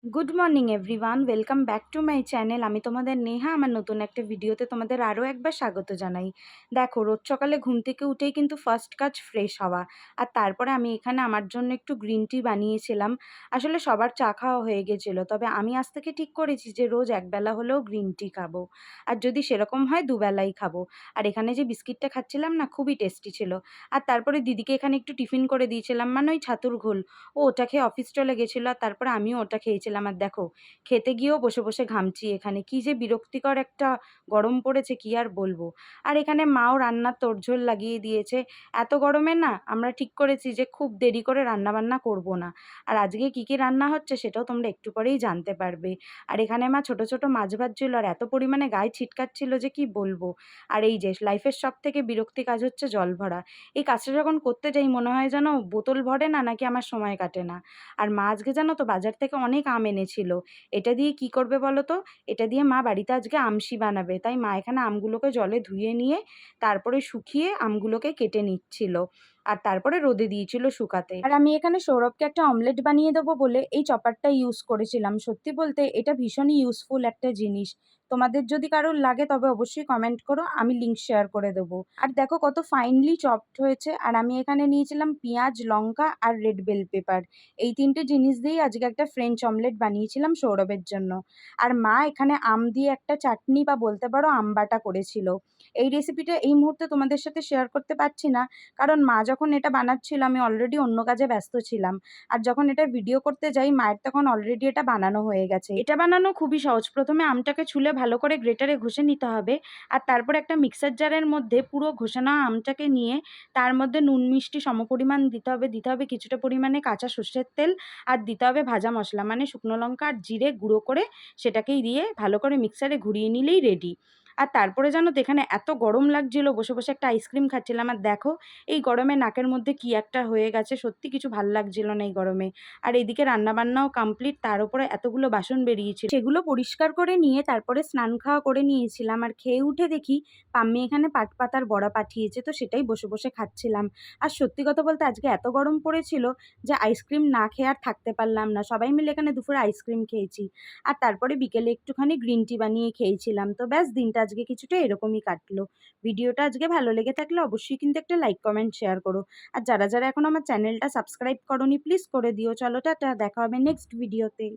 Good morning everyone, welcome back to my channel. আমি তোমাদের নেহা। আমার নতুন একটা ভিডিওতে তোমাদের আরও একবার স্বাগত জানাই। দেখো, রোজ সকালে ঘুম থেকে উঠেই কিন্তু ফার্স্ট কাজ ফ্রেশ হওয়া। আর তারপরে আমি এখানে আমার জন্য একটু গ্রিন টি বানিয়েছিলাম। আসলে সবার চা খাওয়া হয়ে গেছিলো, তবে আমি আজ থেকে ঠিক করেছি যে রোজ একবেলা হলেও গ্রিন টি খাবো। আর যদি সেরকম হয় দুবেলাই খাবো। আর এখানে যে বিস্কিটটা খাচ্ছিলাম না, খুবই টেস্টি ছিল। আর তারপরে দিদিকে এখানে একটু টিফিন করে দিয়েছিলাম, মানে ওই ছাতুর ঘোল। ও ওটা খেয়ে অফিস চলে গেছিলো, আর তারপরে আমিও ওটা খেয়েছিলাম। আর দেখো, খেতে গিয়েও বসে বসে ঘামছি। এখানে কি যে বিরক্তিকর একটা গরম পড়েছে, কি আর বলবো। আর এখানে মাও রান্নার তোড়জোড় লাগিয়ে দিয়েছে। এত গরমে না আমরা ঠিক করেছি যে খুব দেরি করে রান্না বান্না করব না। আর আজকে কি কি রান্না হচ্ছে সেটাও তোমরা একটু পরেই জানতে পারবে। আর এখানে মা ছোট ছোট মাছ ভাজছিল, আর এত পরিমাণে গায়ে ছিটকাচ্ছিল যে কি বলবো। আর এই যে লাইফের সব থেকে বিরক্তি কাজ হচ্ছে জল ভরা। এই কাজটা যখন করতে যাই মনে হয় যেন বোতল ভরে না, নাকি আমার সময় কাটে না। আর মা আজকে জানো তো বাজার থেকে অনেক আম এনেছিল। এটা দিয়ে কি করবে বলো তো? এটা দিয়ে মা বাড়িতে আজকে আমশি বানাবে। তাই মা এখানে আমগুলোকে জলে ধুয়ে নিয়ে তারপরে শুকিয়ে আমগুলোকে কেটে নিচ্ছিল। আর তারপরে রোদে দিয়েছিল শুকাতে। আর আমি এখানে সৌরভকে একটা অমলেট বানিয়ে দেবো বলে এই চপারটা ইউজ করেছিলাম। সত্যি বলতে এটা ভীষণই ইউজফুল একটা জিনিস। তোমাদের যদি কারোর লাগে তবে অবশ্যই কমেন্ট করো, আমি লিঙ্ক শেয়ার করে দেবো। আর দেখো কত ফাইনলি চপড হয়েছে। আর আমি এখানে নিয়েছিলাম পেঁয়াজ, লঙ্কা আর রেড বেল পেপার। এই তিনটে জিনিস দিয়েই আজকে একটা ফ্রেঞ্চ অমলেট বানিয়েছিলাম সৌরভের জন্য। আর মা এখানে আম দিয়ে একটা চাটনি বা বলতে পারো আম বাটা করেছিল। এই রেসিপিটা এই মুহূর্তে তোমাদের সাথে শেয়ার করতে পারছি না, কারণ মা যখন এটা বানাচ্ছিল আমি অলরেডি অন্য কাজে ব্যস্ত ছিলাম। আর যখন এটা ভিডিও করতে যাই মায়ের তখন অলরেডি এটা বানানো হয়ে গেছে। এটা বানানো খুবই সহজ। প্রথমে আমটাকে ছুলে ভালো করে গ্রেটারে ঘষে নিতে হবে। আর তারপর একটা মিক্সার জারের মধ্যে পুরো ঘষে নেওয়া আমটাকে নিয়ে তার মধ্যে নুন মিষ্টি সমপরিমাণ দিতে হবে। দিতে হবে কিছুটা পরিমাণে কাঁচা সর্ষের তেল। আর দিতে হবে ভাজা মশলা, মানে শুকনো লঙ্কা আর জিরে গুঁড়ো করে সেটাকেই দিয়ে ভালো করে মিক্সারে ঘুরিয়ে নিলেই রেডি। আর তারপরে জানো তো এখানে এত গরম লাগছিল, বসে বসে একটা আইসক্রিম খাচ্ছিলাম। আর দেখো এই গরমে নাকের মধ্যে কি একটা হয়ে গেছে, সত্যি কিছু ভাল লাগছিল না এই গরমে। আর এদিকে রান্নাবান্নাও কমপ্লিট, তার উপরে এতগুলো বাসন বেরিয়েছিল, সেগুলো পরিষ্কার করে নিয়ে তারপরে স্নান খাওয়া করে নিয়েছিলাম। আর খেয়ে উঠে দেখি পাম্মি এখানে পাট পাতার বড়া পাঠিয়েছে, তো সেটাই বসে বসে খাচ্ছিলাম। আর সত্যি কথা বলতে আজকে এত গরম পড়েছিল যে আইসক্রিম না খেয়ে আর থাকতে পারলাম না। সবাই মিলে এখানে দুপুরে আইসক্রিম খেয়েছি। আর তারপরে বিকেলে একটুখানি গ্রিন টি বানিয়ে খেয়েছিলাম। তো ব্যাস দিনটা আজকে কিছুটা এরকমই কাটলো। ভিডিওটা আজকে ভালো লেগে থাকলে অবশ্যই কিন্তু একটা লাইক কমেন্ট শেয়ার করো। আর যারা যারা এখন আমার চ্যানেলটা সাবস্ক্রাইব করোনি প্লিজ করে দিও। চলো টাটা, দেখা হবে নেক্সট ভিডিওতে।